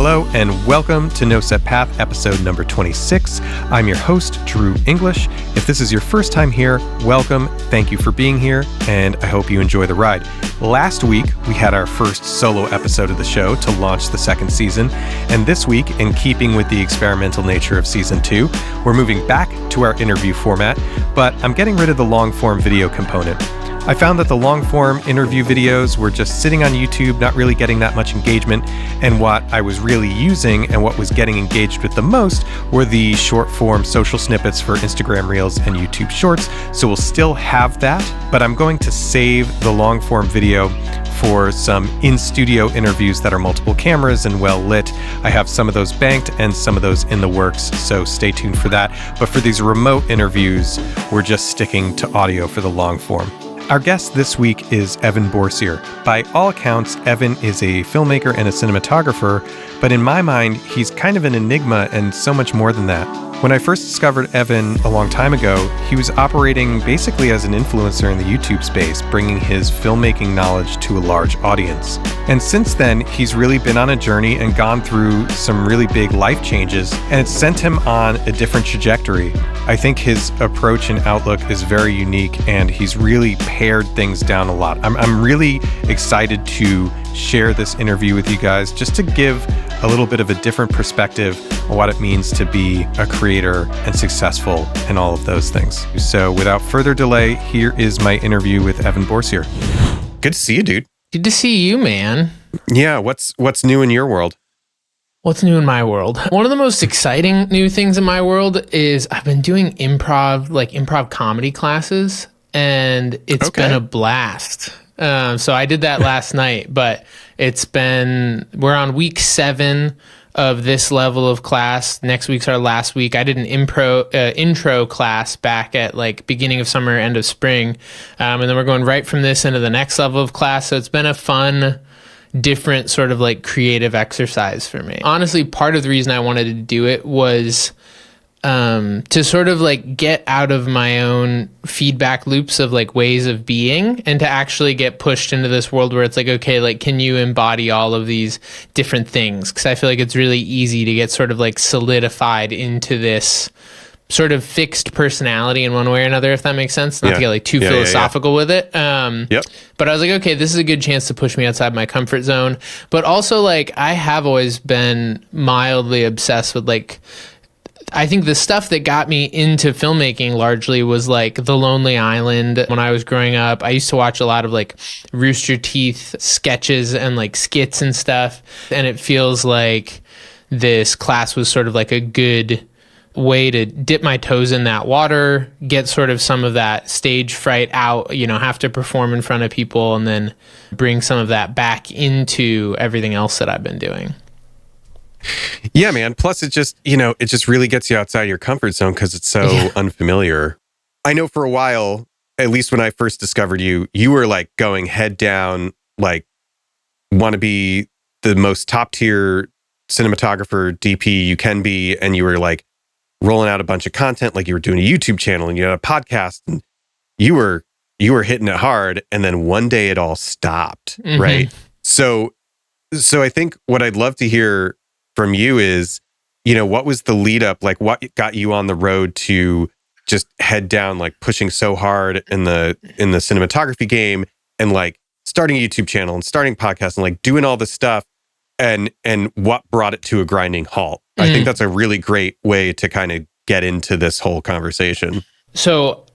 Hello and welcome to No Set Path, episode number 26. I'm your host, Drew English. If this is your first time here, welcome. Thank you for being here, and I hope you enjoy the ride. Last week, we had our first solo episode of the show to launch the second season, and this week, in keeping with the experimental nature of season 2, we're moving back to our interview format, but I'm getting rid of the long-form video component. I found that the long-form interview videos were just sitting on YouTube, not really getting that much engagement, and what I was really using and what was getting engaged with the most were the short-form social snippets for Instagram Reels and YouTube Shorts, so we'll still have that, but I'm going to save the long-form video for some in-studio interviews that are multiple cameras and well-lit. I have some of those banked and some of those in the works, so stay tuned for that. But for these remote interviews, we're just sticking to audio for the long-form. Our guest this week is Evan Bourcier. By all accounts, Evan is a filmmaker and a cinematographer, but in my mind, he's kind of an enigma and so much more than that. When I first discovered Evan a long time ago, he was operating basically as an influencer in the YouTube space, bringing his filmmaking knowledge to a large audience. And since then, he's really been on a journey and gone through some really big life changes, and it's sent him on a different trajectory. I think his approach and outlook is very unique, and he's really pared things down a lot. I'm really excited to share this interview with you guys, just to give a little bit of a different perspective on what it means to be a creator and successful and all of those things. So without further delay, here is my interview with Evan Bourcier. Good to see you, dude. Good to see you, man. Yeah, what's new in your world? What's new in my world? One of the most exciting new things in my world is I've been doing improv comedy classes, and it's been a blast. So I did that last night, but we're on week 7 of this level of class. Next week's our last week. I did an intro class back at beginning of summer, end of spring. And then we're going right from this into the next level of class. So it's been a fun, different sort of creative exercise for me. Honestly, part of the reason I wanted to do it was to sort of get out of my own feedback loops of ways of being, and to actually get pushed into this world where it's okay, can you embody all of these different things? Because I feel like it's really easy to get sort of solidified into this sort of fixed personality in one way or another, if that makes sense. Not to get too philosophical with it. But I was okay, this is a good chance to push me outside my comfort zone. But also I have always been mildly obsessed with I think the stuff that got me into filmmaking largely was The Lonely Island. When I was growing up, I used to watch a lot of Rooster Teeth sketches and skits and stuff. And it feels like this class was sort of a good way to dip my toes in that water, get sort of some of that stage fright out, have to perform in front of people, and then bring some of that back into everything else that I've been doing. Yeah, man. Plus, it just really gets you outside your comfort zone because it's so unfamiliar. I know for a while, at least when I first discovered you, you were going head down, want to be the most top tier cinematographer, DP you can be. And you were rolling out a bunch of content, you were doing a YouTube channel and you had a podcast, and you were hitting it hard. And then one day it all stopped. Mm-hmm. Right. So I think what I'd love to hear from you is, what was the lead up? What got you on the road to just head down, pushing so hard in the cinematography game, and starting a YouTube channel and starting podcasts and doing all this stuff, and what brought it to a grinding halt? I think that's a really great way to kind of get into this whole conversation. So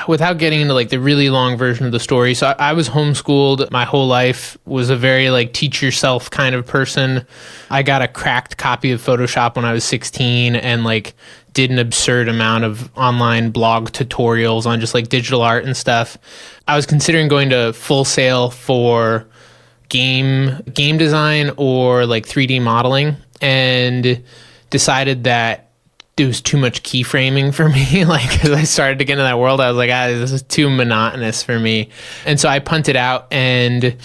without getting into the really long version of the story, so I was homeschooled my whole life, was a very teach yourself kind of person. I got a cracked copy of Photoshop when I was 16 and did an absurd amount of online blog tutorials on just digital art and stuff. I was considering going to Full Sail for game design or 3D modeling, and decided that it was too much keyframing for me. As I started to get into that world, I was this is too monotonous for me. And so I punted out and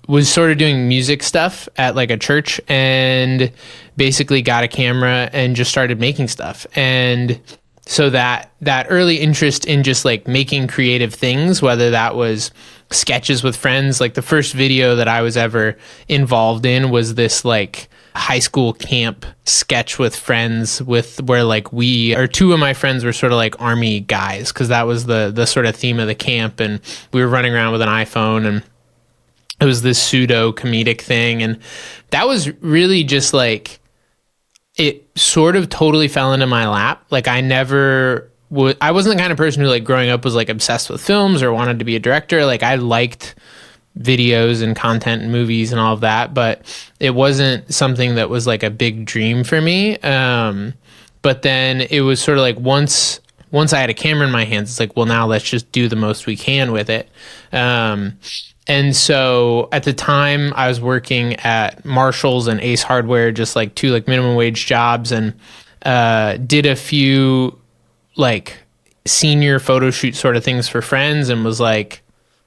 was sort of doing music stuff at a church, and basically got a camera and just started making stuff. And so that early interest in just making creative things, whether that was sketches with friends, the first video that I was ever involved in was this high school camp sketch with friends where like two of my friends were sort of like army guys, because that was the sort of theme of the camp, and we were running around with an iPhone, and it was this pseudo comedic thing. And that was really just like, it sort of totally fell into my lap. Like I wasn't the kind of person who like growing up was like obsessed with films or wanted to be a director. Like I liked videos and content and movies and all of that, but it wasn't something that was like a big dream for me. But then it was sort of like once I had a camera in my hands, it's like, well, now let's just do the most we can with it. And so at the time I was working at Marshall's and Ace Hardware, just like two like minimum wage jobs, and did a few like senior photo shoot sort of things for friends, and was like,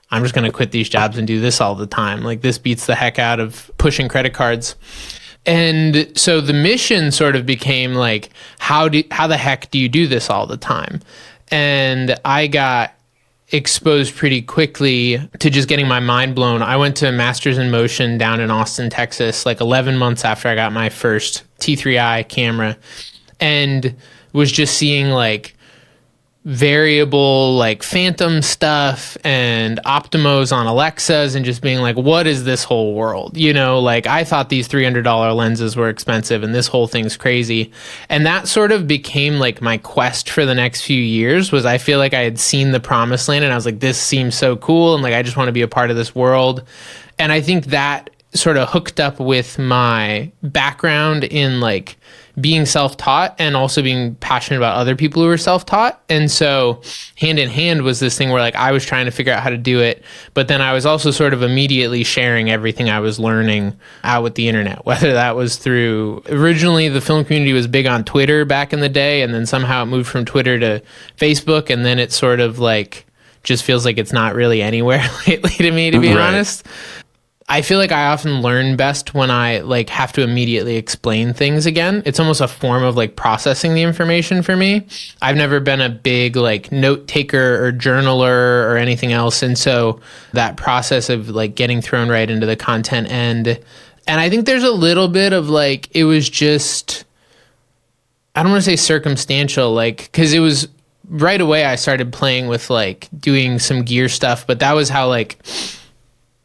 I'm just going to quit these jobs and do this all the time. Like this beats the heck out of pushing credit cards. And so the mission sort of became like, how the heck do you do this all the time? And I got exposed pretty quickly to just getting my mind blown. I went to Masters in Motion down in Austin, Texas, like 11 months after I got my first T3i camera, and was just seeing like variable like phantom stuff and Optimos on Alexas, and just being like, what is this whole world? You know, like I thought these $300 lenses were expensive and this whole thing's crazy. And that sort of became like my quest for the next few years. Was I feel like I had seen the promised land, and I was like, this seems so cool, and like I just want to be a part of this world. And I think that sort of hooked up with my background in like being self-taught and also being passionate about other people who were self-taught. And so hand in hand was this thing where like I was trying to figure out how to do it, but then I was also sort of immediately sharing everything I was learning out with the internet, whether that was through, originally the film community was big on Twitter back in the day, and then somehow it moved from Twitter to Facebook, and then it sort of like just feels like it's not really anywhere lately to me, to be honest. I feel like I often learn best when I like have to immediately explain things again. It's almost a form of like processing the information for me. I've never been a big like note taker or journaler or anything else. And so that process of like getting thrown right into the content and I think there's a little bit of like, it was just, I don't want to say circumstantial, like, cause it was right away I started playing with like doing some gear stuff, but that was how like,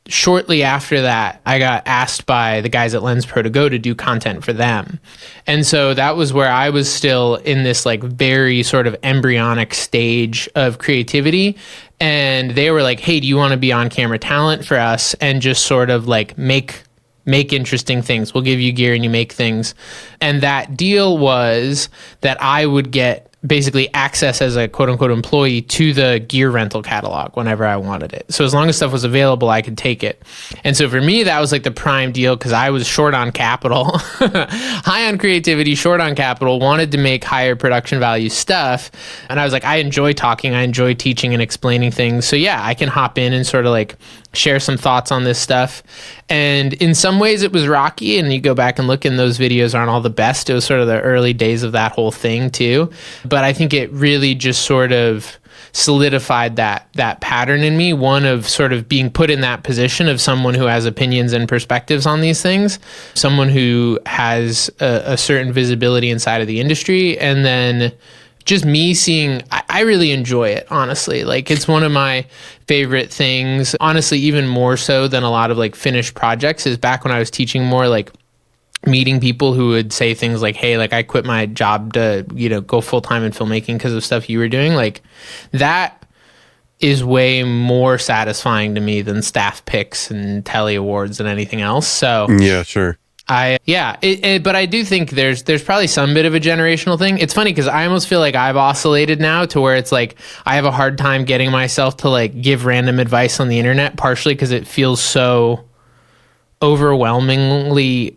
shortly after that, I got asked by the guys at Lens Pro to go to do content for them. And so that was where I was still in this like very sort of embryonic stage of creativity. And they were like, hey, do you want to be on camera talent for us and just sort of like make interesting things? We'll give you gear and you make things. And that deal was that I would get basically access as a quote unquote employee to the gear rental catalog whenever I wanted it. So as long as stuff was available, I could take it. And so for me, that was like the prime deal, because I was short on capital, high on creativity, short on capital, wanted to make higher production value stuff. And I was like, I enjoy talking, I enjoy teaching and explaining things. So yeah, I can hop in and sort of like share some thoughts on this stuff. And in some ways it was rocky, and you go back and look, and those videos aren't all the best. It was sort of the early days of that whole thing too. But I think it really just sort of solidified that pattern in me, one of sort of being put in that position of someone who has opinions and perspectives on these things, someone who has a certain visibility inside of the industry, and then just me seeing, I really enjoy it, honestly. Like, it's one of my favorite things, honestly, even more so than a lot of like finished projects, is back when I was teaching more, like meeting people who would say things like, hey, like I quit my job to, you know, go full time in filmmaking because of stuff you were doing. Like, that is way more satisfying to me than staff picks and telly awards and anything else. So yeah, sure. But I do think there's probably some bit of a generational thing. It's funny because I almost feel like I've oscillated now to where it's like I have a hard time getting myself to like give random advice on the internet, partially because it feels so overwhelmingly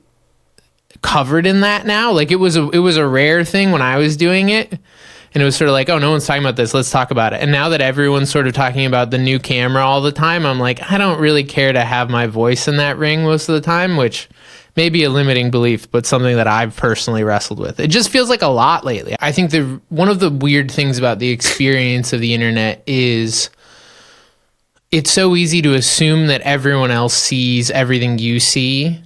covered in that now. Like it was a rare thing when I was doing it, and it was sort of like, oh, no one's talking about this, let's talk about it. And now that everyone's sort of talking about the new camera all the time, I'm like, I don't really care to have my voice in that ring most of the time, which may be a limiting belief, but something that I've personally wrestled with. It just feels like a lot lately. I think one of the weird things about the experience of the internet is it's so easy to assume that everyone else sees everything you see,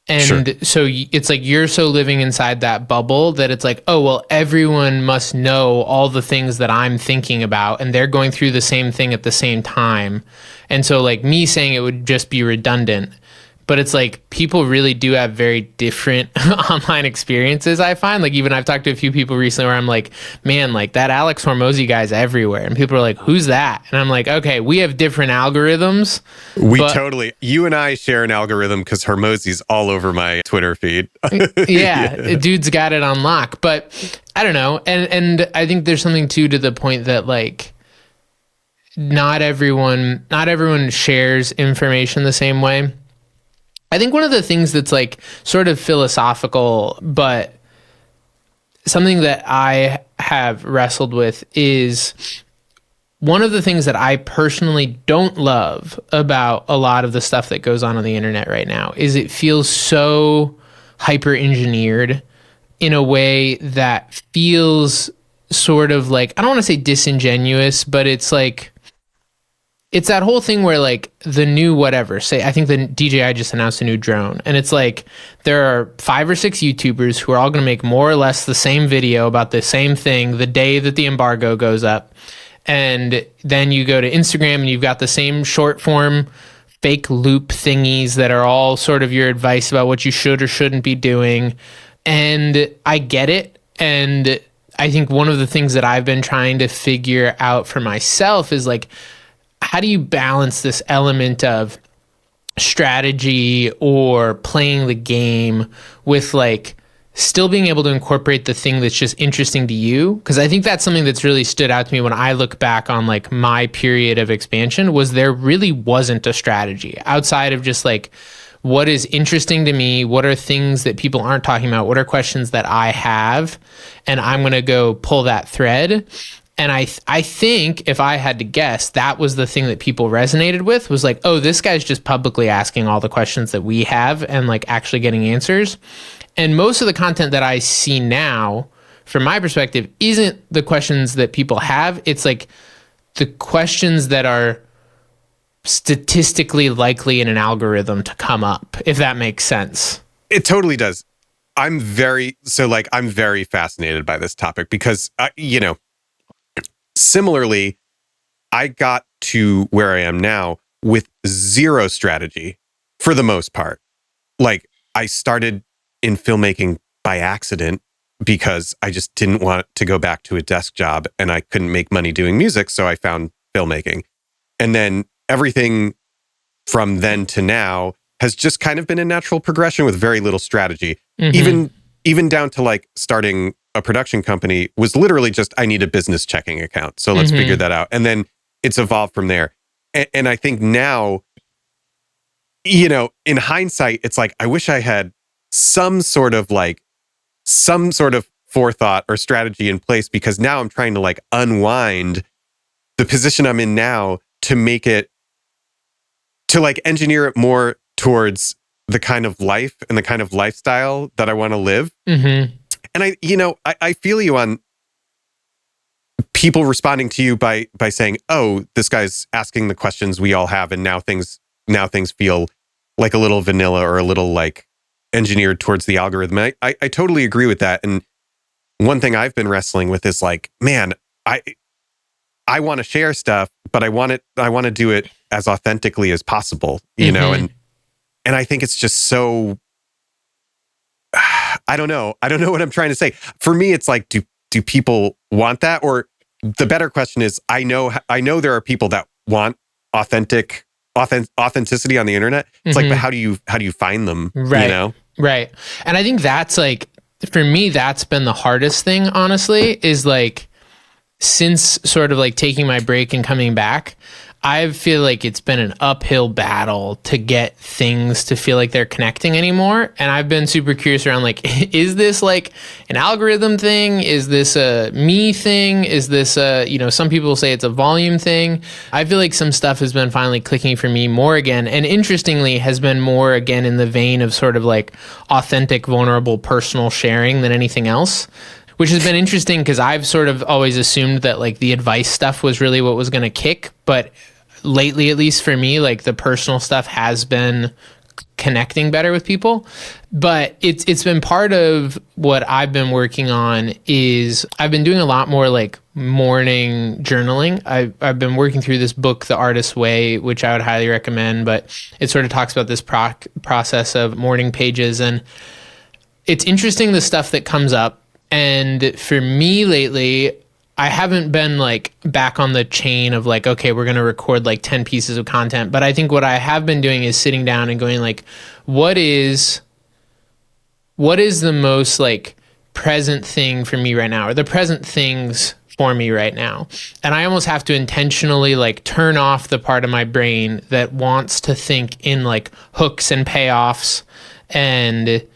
And Sure. so it's like you're so living inside that bubble that it's like, oh, well, everyone must know all the things that I'm thinking about, and they're going through the same thing at the same time. And so like me saying it would just be redundant. But it's like people really do have very different online experiences, I find. Like even I've talked to a few people recently where I'm like, man, like that Alex Hormozy guy's everywhere. And people are like, who's that? And I'm like, okay, we have different algorithms. You and I share an algorithm because Hormozy's all over my Twitter feed. Yeah, dude's got it on lock. But I don't know. And I think there's something too to the point that like, not everyone shares information the same way. I think one of the things that's like sort of philosophical, but something that I have wrestled with is one of the things that I personally don't love about a lot of the stuff that goes on the internet right now is it feels so hyper engineered in a way that feels sort of like, I don't want to say disingenuous, but it's like, it's that whole thing where like the new whatever, say, I think the DJI just announced a new drone, and it's like there are 5 or 6 YouTubers who are all going to make more or less the same video about the same thing the day that the embargo goes up. And then you go to Instagram and you've got the same short form fake loop thingies that are all sort of your advice about what you should or shouldn't be doing. And I get it. And I think one of the things that I've been trying to figure out for myself is like, how do you balance this element of strategy or playing the game with like still being able to incorporate the thing that's just interesting to you? Because I think that's something that's really stood out to me when I look back on like my period of expansion was there really wasn't a strategy outside of just like what is interesting to me, what are things that people aren't talking about, what are questions that I have, and I'm going to go pull that thread. And I think if I had to guess, that was the thing that people resonated with was like, oh, this guy's just publicly asking all the questions that we have and like actually getting answers. And most of the content that I see now, from my perspective, isn't the questions that people have. It's like the questions that are statistically likely in an algorithm to come up, if that makes sense. It totally does. I'm very fascinated by this topic because, similarly, I got to where I am now with zero strategy for the most part. Like I started in filmmaking by accident because I just didn't want to go back to a desk job and I couldn't make money doing music. So I found filmmaking. And then everything from then to now has just kind of been a natural progression with very little strategy. Mm-hmm. Even down to like starting a production company was literally just, I need a business checking account. So let's figure that out. And then it's evolved from there. And I think now, in hindsight, it's like, I wish I had some sort of forethought or strategy in place, because now I'm trying to like unwind the position I'm in now to make it, to like engineer it more towards the kind of life and the kind of lifestyle that I want to live. Mm-hmm. And I feel you on people responding to you by saying, oh, this guy's asking the questions we all have. And now things feel like a little vanilla or a little like engineered towards the algorithm. I totally agree with that. And one thing I've been wrestling with is like, man, I want to share stuff, but I want to do it as authentically as possible, you know? And I think it's just so, I don't know what I'm trying to say. For me, it's like, do people want that? Or the better question is, I know there are people that want authenticity on the internet. It's like, but how do you find them? Right. Right. And I think that's like, for me, that's been the hardest thing, honestly, is like, since sort of like taking my break and coming back, I feel like it's been an uphill battle to get things to feel like they're connecting anymore. And I've been super curious around like, is this like an algorithm thing? Is this a me thing? Is this some people say it's a volume thing. I feel like some stuff has been finally clicking for me more again. And interestingly has been more again in the vein of sort of like authentic, vulnerable, personal sharing than anything else. Which has been interesting because I've sort of always assumed that like the advice stuff was really what was going to kick. But lately, at least for me, like the personal stuff has been connecting better with people. But it's been part of what I've been working on. Is I've been doing a lot more like morning journaling. I've been working through this book, The Artist's Way, which I would highly recommend, but it sort of talks about this process of morning pages. And it's interesting, the stuff that comes up. And for me lately, I haven't been like back on the chain of like, okay, we're going to record like 10 pieces of content. But I think what I have been doing is sitting down and going like, what is the most like present thing for me right now, or the present things for me right now? And I almost have to intentionally like turn off the part of my brain that wants to think in like hooks and payoffs and,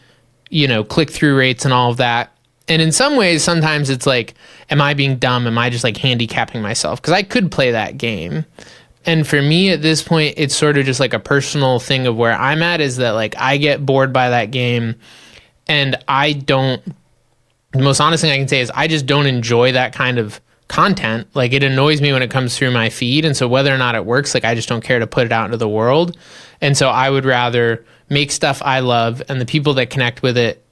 you know, click-through rates and all of that. And in some ways, sometimes it's like, am I being dumb? Am I just like handicapping myself? Because I could play that game. And for me at this point, it's sort of just like a personal thing of where I'm at, is that like I get bored by that game, and the most honest thing I can say is I just don't enjoy that kind of content. Like, it annoys me when it comes through my feed. And so whether or not it works, like I just don't care to put it out into the world. And so I would rather make stuff I love, and the people that connect with it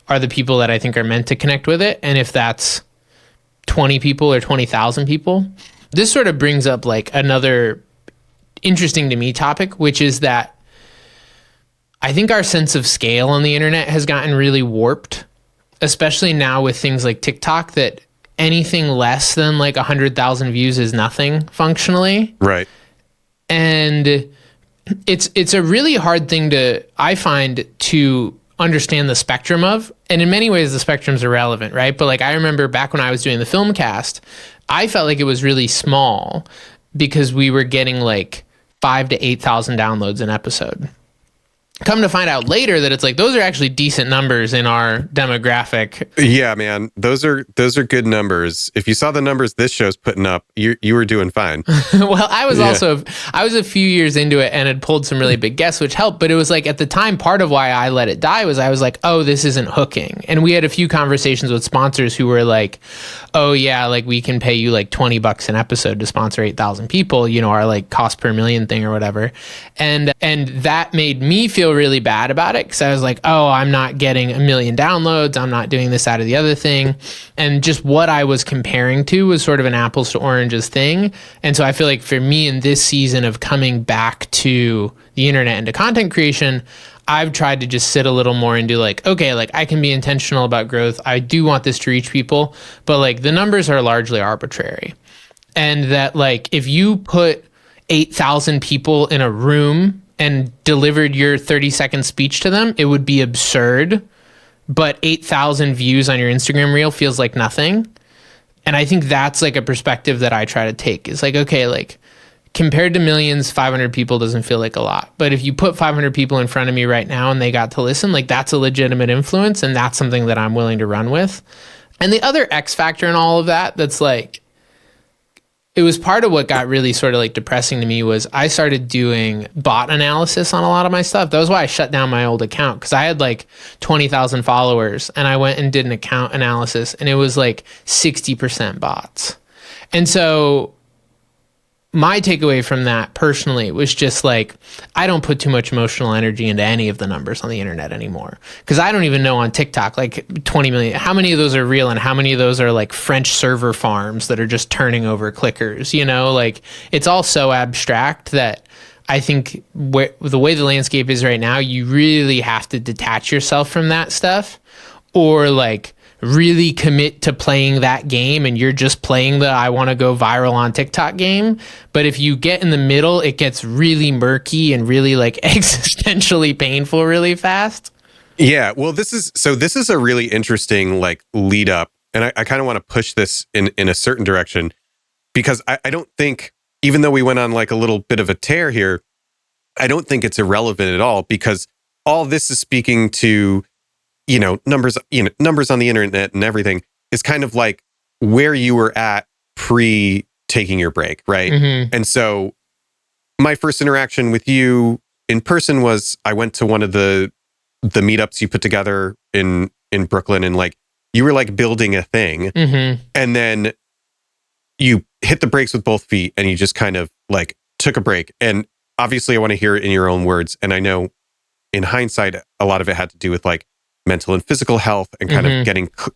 are the people that I think are meant to connect with it. And if that's 20 people or 20,000 people, this sort of brings up like another interesting to me topic, which is that I think our sense of scale on the internet has gotten really warped, especially now with things like TikTok, that anything less than like 100,000 views is nothing functionally. Right. And it's a really hard thing I find, to understand the spectrum of. And in many ways, the spectrum's irrelevant, right? But like, I remember back when I was doing the Filmcast, I felt like it was really small because we were getting like 5,000 to 8,000 downloads an episode. Come to find out later that it's like, those are actually decent numbers in our demographic. Yeah, man, those are good numbers. If you saw the numbers this show's putting up, you were doing fine. Well, I was a few years into it and had pulled some really big guests, which helped. But it was like, at the time, part of why I let it die was I was like, oh, this isn't hooking. And we had a few conversations with sponsors who were like, oh yeah, like we can pay you like $20 an episode to sponsor 8,000 people, you know, our like cost per million thing or whatever. And that made me feel really bad about it, because I was like, oh, I'm not getting 1 million downloads, I'm not doing this, that, or the other thing. And just what I was comparing to was sort of an apples to oranges thing. And so I feel like for me in this season of coming back to the internet and to content creation, I've tried to just sit a little more and do like, okay, like I can be intentional about growth. I do want this to reach people, but like the numbers are largely arbitrary. And that like, if you put 8,000 people in a room and delivered your 30-second speech to them, it would be absurd. But 8,000 views on your Instagram reel feels like nothing. And I think that's like a perspective that I try to take. It's like, okay, like compared to millions, 500 people doesn't feel like a lot. But if you put 500 people in front of me right now and they got to listen, like that's a legitimate influence, and that's something that I'm willing to run with. And the other X factor in all of that's like, it was part of what got really sort of like depressing to me, was I started doing bot analysis on a lot of my stuff. That was why I shut down my old account, because I had like 20,000 followers, and I went and did an account analysis, and it was like 60% bots. And so my takeaway from that personally was just like, I don't put too much emotional energy into any of the numbers on the internet anymore, because I don't even know on TikTok, like 20 million, how many of those are real and how many of those are like French server farms that are just turning over clickers, you know, like it's all so abstract that I think the way the landscape is right now, you really have to detach yourself from that stuff, or like really commit to playing that game, and you're just playing the I want to go viral on TikTok game. But if you get in the middle, it gets really murky and really like existentially painful really fast. Yeah, well, this is a really interesting like lead up, and I kind of want to push this in a certain direction, because I don't think, even though we went on like a little bit of a tear here, I don't think it's irrelevant at all, because all this is speaking to, numbers on the internet and everything is kind of like where you were at pre taking your break, right? Mm-hmm. And so my first interaction with you in person was I went to one of the meetups you put together in Brooklyn, and like you were like building a thing, mm-hmm. and then you hit the brakes with both feet and you just kind of like took a break. And obviously I want to hear it in your own words, and I know in hindsight, a lot of it had to do with like mental and physical health and kind of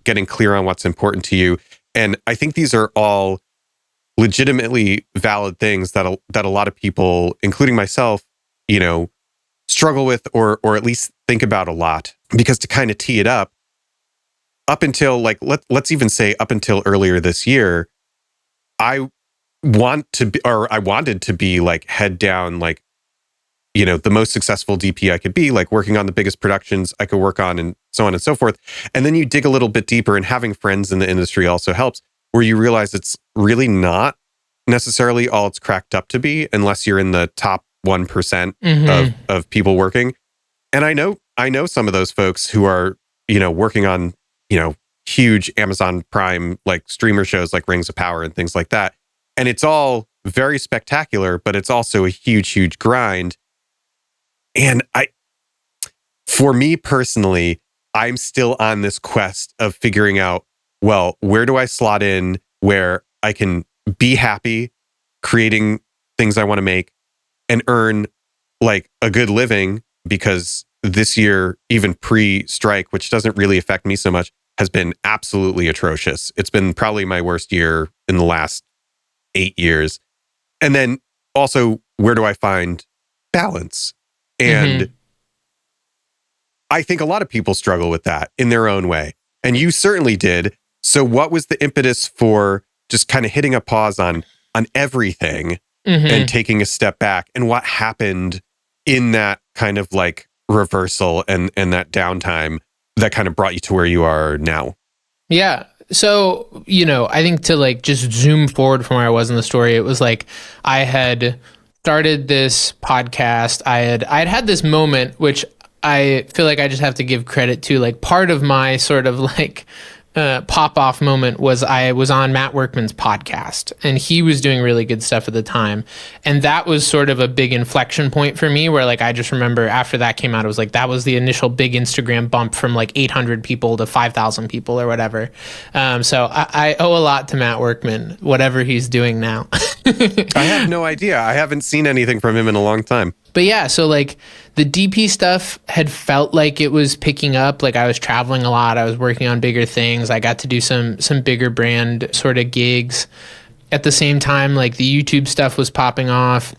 getting clear on what's important to you. And I think these are all legitimately valid things that a lot of people, including myself, struggle with or at least think about a lot. Because to kind of tee it up until like let's even say up until earlier this year, I wanted to be like head down, like the most successful DP I could be, like working on the biggest productions I could work on and so on and so forth. And then you dig a little bit deeper, and having friends in the industry also helps, where you realize it's really not necessarily all it's cracked up to be unless you're in the top 1% of people working. And I know some of those folks who are, working on, huge Amazon Prime, like streamer shows like Rings of Power and things like that. And it's all very spectacular, but it's also a huge, huge grind. And for me personally, I'm still on this quest of figuring out, well, where do I slot in where I can be happy creating things I want to make and earn like a good living? Because this year, even pre-strike, which doesn't really affect me so much, has been absolutely atrocious. It's been probably my worst year in the last 8 years. And then also, where do I find balance? And I think a lot of people struggle with that in their own way. And you certainly did. So what was the impetus for just kind of hitting a pause on everything and taking a step back? And what happened in that kind of like reversal and that downtime that kind of brought you to where you are now? Yeah. So, I think to like just zoom forward from where I was in the story, it was like I had started this podcast. I'd had this moment, which I feel like I just have to give credit to. Like part of my sort of like pop off moment was I was on Matt Workman's podcast, and he was doing really good stuff at the time. And that was sort of a big inflection point for me, where like I just remember after that came out, it was like that was the initial big Instagram bump from like 800 people to 5,000 people or whatever. So I owe a lot to Matt Workman, whatever he's doing now. I have no idea. I haven't seen anything from him in a long time. But yeah, so like the DP stuff had felt like it was picking up. Like I was traveling a lot. I was working on bigger things. I got to do some bigger brand sort of gigs. At the same time, like the YouTube stuff was popping off.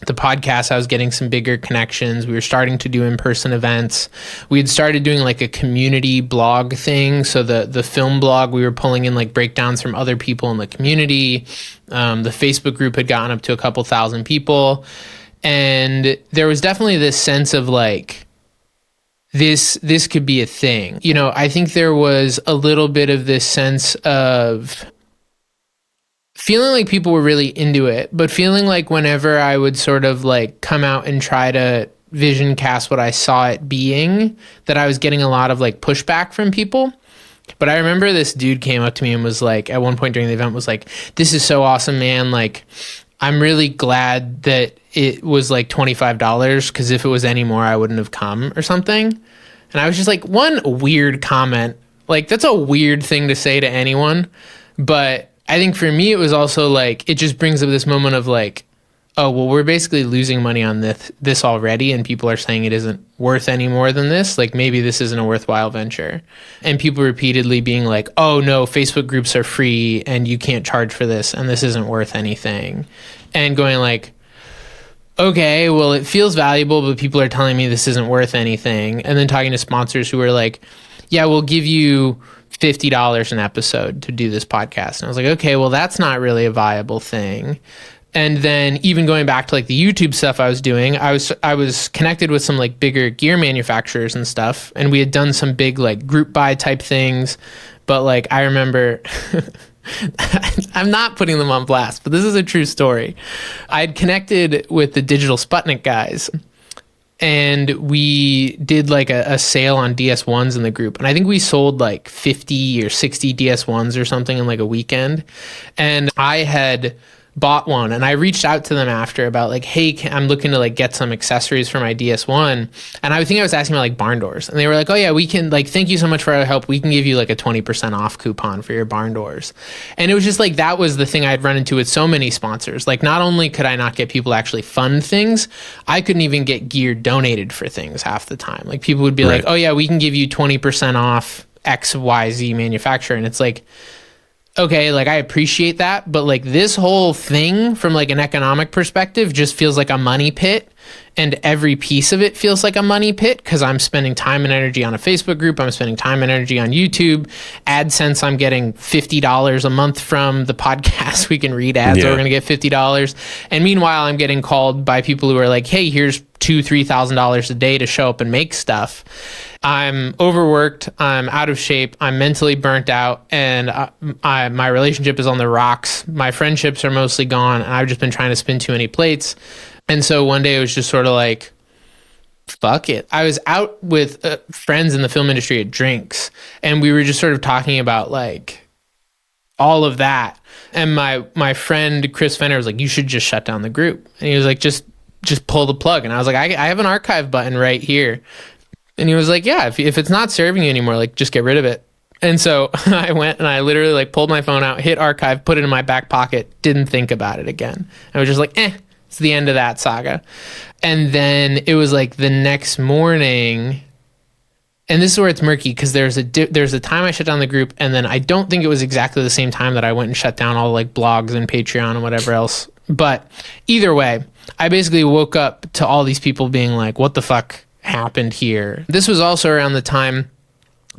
The podcast, I was getting some bigger connections. We were starting to do in-person events. We had started doing like a community blog thing. So the film blog, we were pulling in like breakdowns from other people in the community. The Facebook group had gotten up to a couple thousand people. And there was definitely this sense of like, this could be a thing. I think there was a little bit of this sense of feeling like people were really into it, but feeling like whenever I would sort of like come out and try to vision cast what I saw it being, that I was getting a lot of like pushback from people. But I remember this dude came up to me and was like, at one point during the event was like, "This is so awesome, man. Like, I'm really glad that it was like $25 because if it was any more, I wouldn't have come," or something. And I was just like, one weird comment. Like, that's a weird thing to say to anyone. But I think for me, it was also like, it just brings up this moment of like, oh, well, we're basically losing money on this already. And people are saying it isn't worth any more than this. Like, maybe this isn't a worthwhile venture. And people repeatedly being like, oh, no, Facebook groups are free and you can't charge for this. And this isn't worth anything. And going like, okay, well, it feels valuable, but people are telling me this isn't worth anything. And then talking to sponsors who are like, yeah, we'll give you $50 an episode to do this podcast. And I was like, okay, well, that's not really a viable thing. And then even going back to like the YouTube stuff I was doing, I was connected with some like bigger gear manufacturers and stuff. And we had done some big like group buy type things. But like, I remember, I'm not putting them on blast, but this is a true story. I had connected with the Digital Sputnik guys, and we did like a sale on DS1s in the group. And I think we sold like 50 or 60 DS1s or something in like a weekend. And I had bought one, and I reached out to them after about like, hey, I'm looking to like get some accessories for my DS1, and I think I was asking about like barn doors, and they were like, oh yeah, we can, like, thank you so much for our help, we can give you like a 20% off coupon for your barn doors. And it was just like, that was the thing I'd run into with so many sponsors. Like, not only could I not get people to actually fund things, I couldn't even get gear donated for things half the time. Like, people would be like, oh yeah, we can give you 20% off XYZ manufacturer, and it's like, okay, like, I appreciate that, but like, this whole thing from like an economic perspective just feels like a money pit, and every piece of it feels like a money pit, because I'm spending time and energy on a Facebook group, I'm spending time and energy on YouTube, AdSense, I'm getting $50 a month from the podcast. We can read ads, so we're gonna get $50, and meanwhile I'm getting called by people who are like, hey, here's $2,000-$3,000 a day to show up and make stuff. I'm overworked, I'm out of shape, I'm mentally burnt out, and my relationship is on the rocks. My friendships are mostly gone, and I've just been trying to spin too many plates. And so one day it was just sort of like, fuck it. I was out with friends in the film industry at drinks, and we were just sort of talking about like all of that. And my friend Chris Fenner was like, you should just shut down the group. And he was like, just pull the plug. And I was like, I have an archive button right here. And he was like, yeah, if it's not serving you anymore, like, just get rid of it. And so I went and I literally like pulled my phone out, hit archive, put it in my back pocket, didn't think about it again. I was just like, it's the end of that saga. And then it was like the next morning, and this is where it's murky, because there's a time I shut down the group, and then I don't think it was exactly the same time that I went and shut down all like blogs and Patreon and whatever else. But either way, I basically woke up to all these people being like, what the fuck happened here? This was also around the time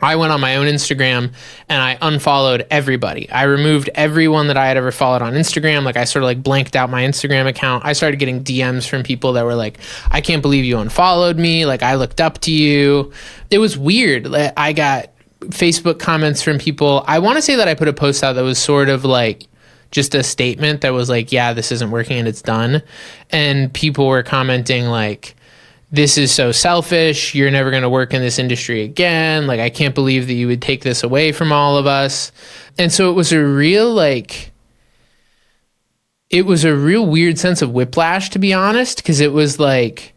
I went on my own Instagram and I unfollowed everybody. I removed everyone that I had ever followed on Instagram. Like, I sort of like blanked out my Instagram account. I started getting DMs from people that were like, I can't believe you unfollowed me. Like, I looked up to you. It was weird. I got Facebook comments from people. I want to say that I put a post out that was sort of like just a statement that was like, yeah, this isn't working and it's done. And people were commenting like, this is so selfish. You're never going to work in this industry again. Like, I can't believe that you would take this away from all of us. And so it was a real weird sense of whiplash, to be honest, because it was like,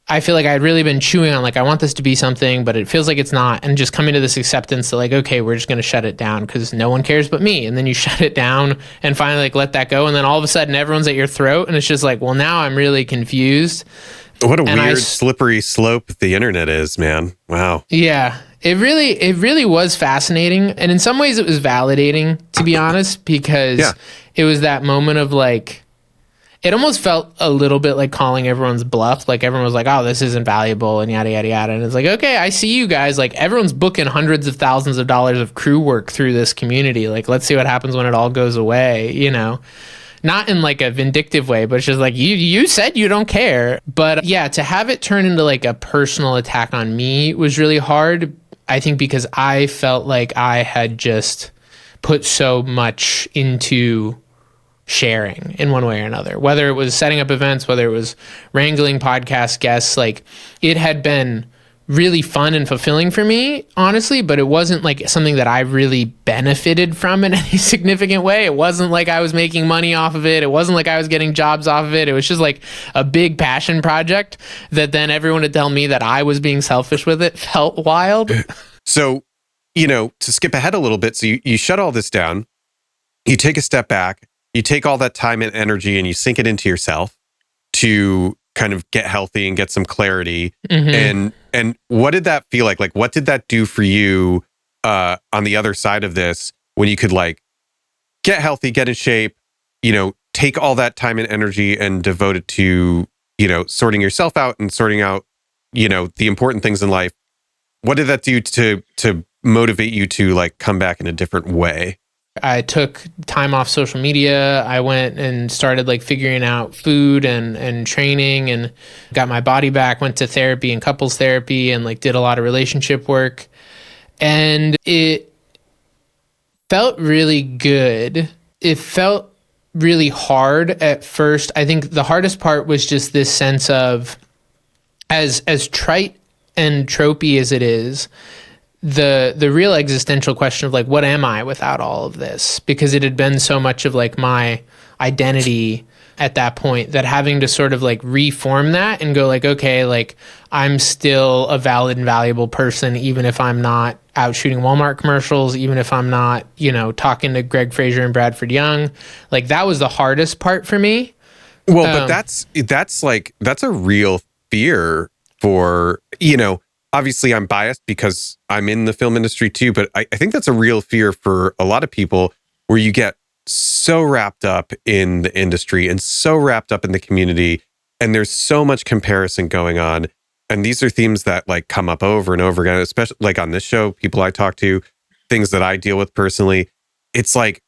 I feel like I'd really been chewing on like, I want this to be something, but it feels like it's not. And just coming to this acceptance that like, okay, we're just going to shut it down because no one cares but me. And then you shut it down and finally like let that go. And then all of a sudden everyone's at your throat. And it's just like, well, now I'm really confused. What a weird slippery slope the internet is, man. Wow. Yeah, it really was fascinating. And in some ways it was validating, to be honest, because it was that moment of like, it almost felt a little bit like calling everyone's bluff. Like, everyone was like, oh, this isn't valuable and yada, yada, yada. And it's like, okay, I see you guys. Like, everyone's booking hundreds of thousands of dollars of crew work through this community. Like, let's see what happens when it all goes away, you know? Not in like a vindictive way, but it's just like, you said you don't care. But yeah, to have it turn into like a personal attack on me was really hard. I think because I felt like I had just put so much into sharing in one way or another, whether it was setting up events, whether it was wrangling podcast guests. Like, it had been really fun and fulfilling for me, honestly, but it wasn't like something that I really benefited from in any significant way. It wasn't like I was making money off of it. It wasn't like I was getting jobs off of it. It was just like a big passion project that then everyone would tell me that I was being selfish with it. Felt wild. So, to skip ahead a little bit, so you shut all this down, you take a step back, you take all that time and energy and you sink it into yourself to kind of get healthy and get some clarity. Mm-hmm. And what did that feel like? Like, what did that do for you on the other side of this, when you could like get healthy, get in shape, take all that time and energy and devote it to, sorting yourself out and sorting out, the important things in life? What did that do to motivate you to like come back in a different way? I took time off social media. I went and started like figuring out food and training, and got my body back, went to therapy and couples therapy, and like did a lot of relationship work. And it felt really good. It felt really hard at first. I think the hardest part was just this sense of, as trite and tropey as it is, the real existential question of like, what am I without all of this? Because it had been so much of like my identity at that point, that having to sort of like reform that and go like, okay, like I'm still a valid and valuable person, even if I'm not out shooting Walmart commercials, even if I'm not, talking to Greg Fraser and Bradford Young. Like that was the hardest part for me. Well, but that's a real fear for, obviously I'm biased because I'm in the film industry too, but I think that's a real fear for a lot of people, where you get so wrapped up in the industry and so wrapped up in the community, and there's so much comparison going on. And these are themes that like come up over and over again, especially like on this show, people I talk to, things that I deal with personally. It's like,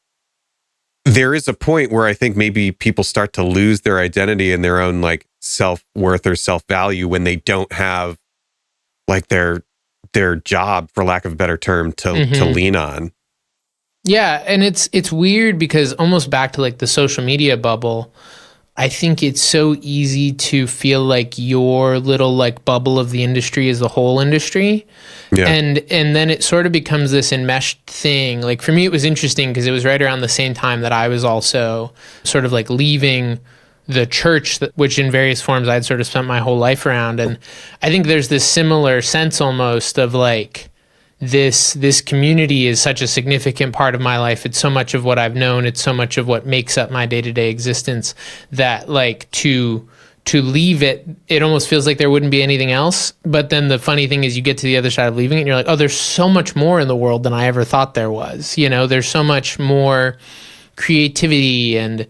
there is a point where I think maybe people start to lose their identity and their own like self-worth or self-value when they don't have like their job, for lack of a better term, to lean on. Yeah, and it's weird because almost back to like the social media bubble, I think it's so easy to feel like your little like bubble of the industry is the whole industry. Yeah. And then it sort of becomes this enmeshed thing. Like for me, it was interesting because it was right around the same time that I was also sort of like leaving the church, which in various forms I'd sort of spent my whole life around. And I think there's this similar sense almost of like, this community is such a significant part of my life. It's so much of what I've known. It's so much of what makes up my day-to-day existence that like to leave it, it almost feels like there wouldn't be anything else. But then the funny thing is you get to the other side of leaving it and you're like, oh, there's so much more in the world than I ever thought there was. There's so much more creativity and,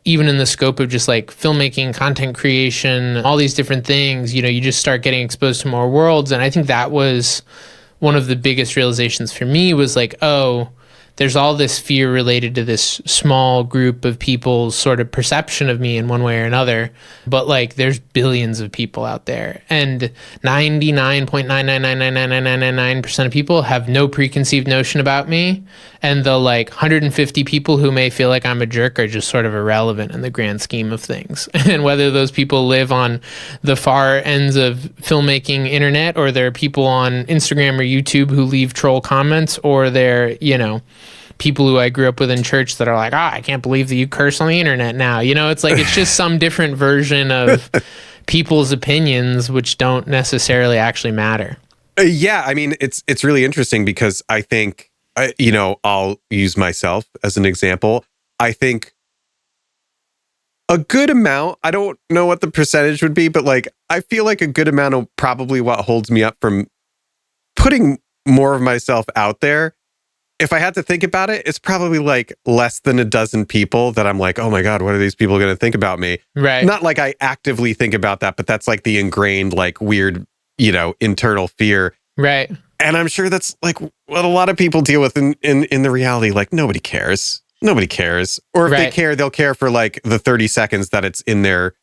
even in the scope of just like filmmaking, content creation, all these different things, you just start getting exposed to more worlds. And I think that was one of the biggest realizations for me, was like, oh, there's all this fear related to this small group of people's sort of perception of me in one way or another. But like, there's billions of people out there, and 99.9999999% of people have no preconceived notion about me. And the like 150 people who may feel like I'm a jerk are just sort of irrelevant in the grand scheme of things. And whether those people live on the far ends of filmmaking internet, or they're people on Instagram or YouTube who leave troll comments, or they're, people who I grew up with in church that are like, I can't believe that you curse on the internet now. It's like, it's just some different version of people's opinions, which don't necessarily actually matter. Yeah. I mean, it's really interesting because I think, I'll use myself as an example. I think a good amount, I don't know what the percentage would be, but like, I feel like a good amount of probably what holds me up from putting more of myself out there, if I had to think about it, it's probably like less than a dozen people that I'm like, oh my God, what are these people going to think about me? Right. Not like I actively think about that, but that's like the ingrained, like weird, internal fear. Right. And I'm sure that's like what a lot of people deal with in the reality. Like nobody cares. Nobody cares. Or if they care, they'll care for like the 30 seconds that it's in their,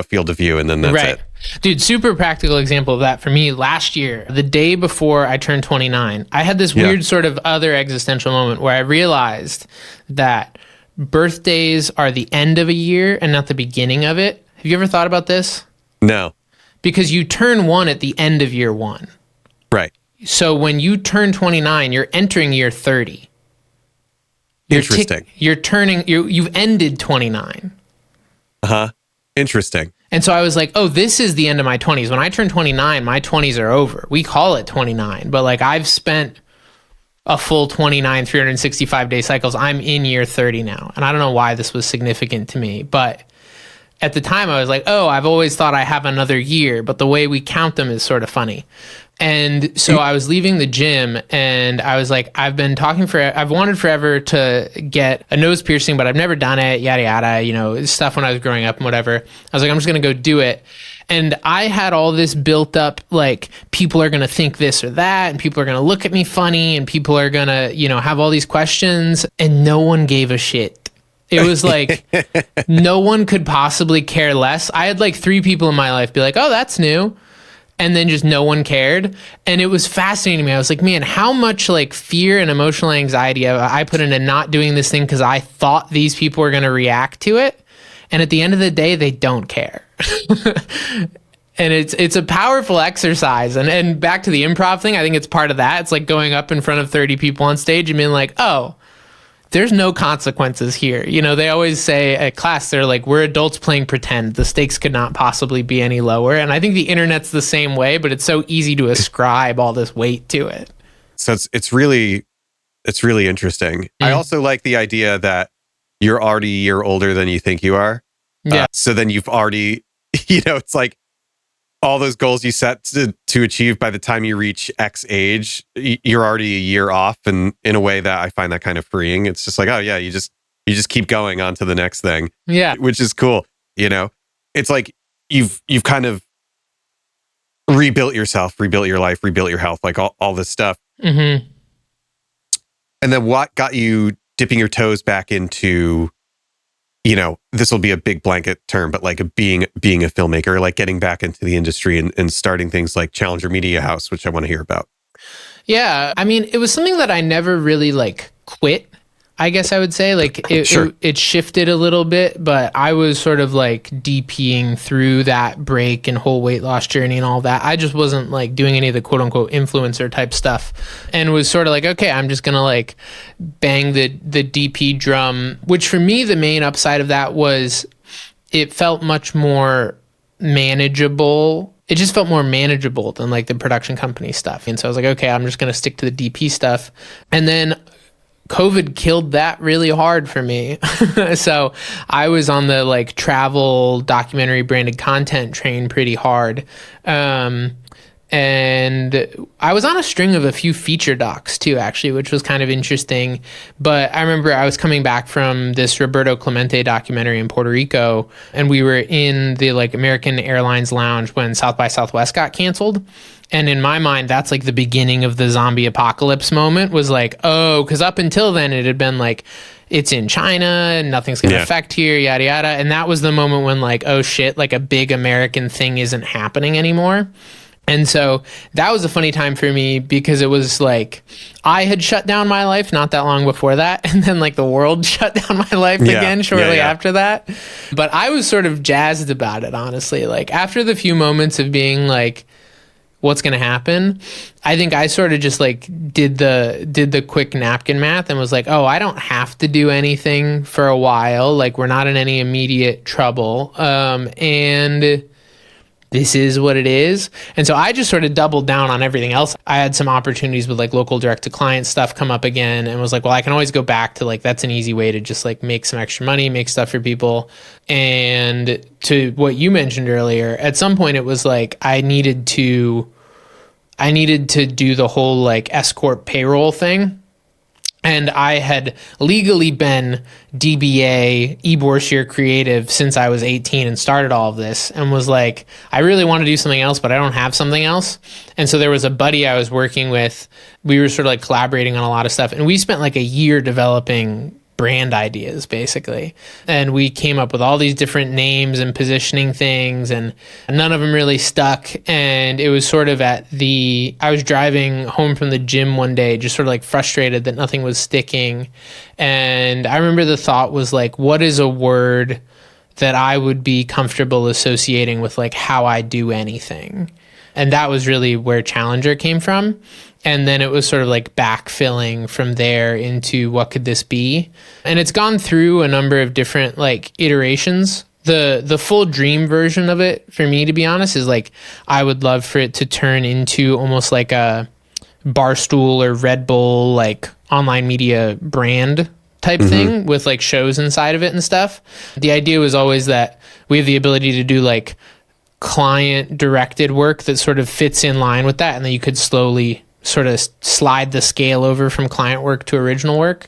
field of view. And then that's it. Dude, super practical example of that for me. Last year, the day before I turned 29, I had this weird sort of other existential moment where I realized that birthdays are the end of a year and not the beginning of it. Have you ever thought about this? No. Because you turn one at the end of year one. Right. So when you turn 29, you're entering year 30. Interesting. You've ended 29. Uh-huh. Interesting. And so I was like, oh, this is the end of my 20s. When I turn 29, my 20s are over. We call it 29, but like I've spent a full 29, 365-day cycles. I'm in year 30 now. And I don't know why this was significant to me, but at the time I was like, oh, I've always thought I have another year, but the way we count them is sort of funny. And so I was leaving the gym and I was like, I've wanted forever to get a nose piercing, but I've never done it, yada, yada, stuff when I was growing up and whatever. I was like, I'm just going to go do it. And I had all this built up, like people are going to think this or that, and people are going to look at me funny, and people are going to, have all these questions, and no one gave a shit. It was like, no one could possibly care less. I had like 3 people in my life be like, oh, that's new. And then just no one cared. And it was fascinating to me. I was like, man, how much like fear and emotional anxiety I put into not doing this thing because I thought these people were going to react to it. And at the end of the day, they don't care. And it's a powerful exercise. And back to the improv thing, I think it's part of that. It's like going up in front of 30 people on stage and being like, oh, there's no consequences here. You know, they always say at class, they're like, we're adults playing pretend. The stakes could not possibly be any lower. And I think the internet's the same way, but it's so easy to ascribe all this weight to it. So it's really interesting. I also like the idea that you're already a year older than you think you are. Yeah. So then you've already, it's like all those goals you set to achieve by the time you reach X age, you're already a year off. And in a way that I find that kind of freeing. It's just like, oh yeah, you just keep going on to the next thing. Yeah. Which is cool. It's like you've kind of rebuilt yourself, rebuilt your life, rebuilt your health, like all this stuff. Mm-hmm. And then what got you dipping your toes back into, this will be a big blanket term, but like being a filmmaker, like getting back into the industry and starting things like Challenger Media House, which I want to hear about. Yeah. I mean, it was something that I never really like quit. I guess I would say like it shifted a little bit, but I was sort of like DPing through that break and whole weight loss journey and all that. I just wasn't like doing any of the quote unquote influencer type stuff, and was sort of like, okay, I'm just going to like bang the DP drum, which for me, the main upside of that was it felt much more manageable. It just felt more manageable than like the production company stuff. And so I was like, okay, I'm just going to stick to the DP stuff. And then COVID killed that really hard for me. So I was on the like travel documentary branded content train pretty hard. And I was on a string of a few feature docs too, actually, which was kind of interesting. But I remember I was coming back from this Roberto Clemente documentary in Puerto Rico, and we were in the like American Airlines lounge when South by Southwest got canceled. And in my mind, that's like the beginning of the zombie apocalypse moment, was like, oh, because up until then it had been like, it's in China and nothing's going to affect here, yada, yada. And that was the moment when like, oh shit, like a big American thing isn't happening anymore. And so that was a funny time for me, because it was like I had shut down my life not that long before that. And then like the world shut down my life again shortly after that. But I was sort of jazzed about it, honestly. Like after the few moments of being like, what's going to happen, I think I sort of just like did the quick napkin math and was like, oh, I don't have to do anything for a while. Like we're not in any immediate trouble. And this is what it is. And so I just sort of doubled down on everything else. I had some opportunities with like local direct to client stuff come up again, and was like, well, I can always go back to like, that's an easy way to just like make some extra money, make stuff for people. And to what you mentioned earlier, at some point it was like, I needed to do the whole like S Corp payroll thing. And I had legally been DBA, Bourcier creative since I was 18 and started all of this, and was like, I really want to do something else, but I don't have something else. And so there was a buddy I was working with. We were sort of like collaborating on a lot of stuff, and we spent like a year developing brand ideas basically. And we came up with all these different names and positioning things, and none of them really stuck. And it was sort of I was driving home from the gym one day, just sort of like frustrated that nothing was sticking. And I remember the thought was like, what is a word that I would be comfortable associating with like how I do anything? And that was really where Challenger came from. And then it was sort of like backfilling from there into what could this be? And it's gone through a number of different like iterations. The full dream version of it, for me, to be honest, is like, I would love for it to turn into almost like a Barstool or Red Bull, like online media brand type thing with like shows inside of it and stuff. The idea was always that we have the ability to do like client directed work that sort of fits in line with that. And then you could slowly sort of slide the scale over from client work to original work.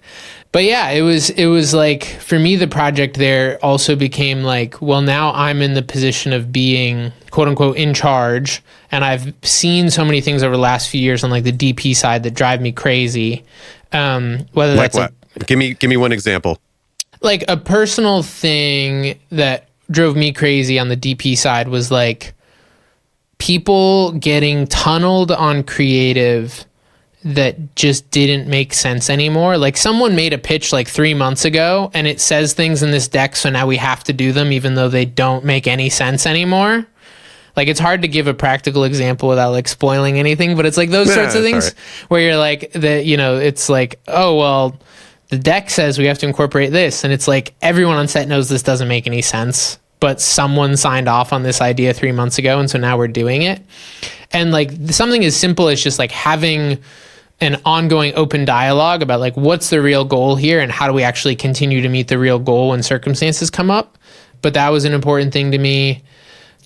But yeah, it was like, for me, the project there also became like, well, now I'm in the position of being quote unquote in charge. And I've seen so many things over the last few years on like the DP side that drive me crazy. Whether like that's what? Give me one example. Like a personal thing that drove me crazy on the DP side was like people getting tunneled on creative that just didn't make sense anymore. Like someone made a pitch like 3 months ago and it says things in this deck, so now we have to do them even though they don't make any sense anymore. Like it's hard to give a practical example without like spoiling anything, but it's like those sorts of things where you're like, it's like, oh, well, the deck says we have to incorporate this. And it's like, everyone on set knows this doesn't make any sense, but someone signed off on this idea 3 months ago. And so now we're doing it. And like something as simple as just like having an ongoing open dialogue about like, what's the real goal here and how do we actually continue to meet the real goal when circumstances come up. But that was an important thing to me.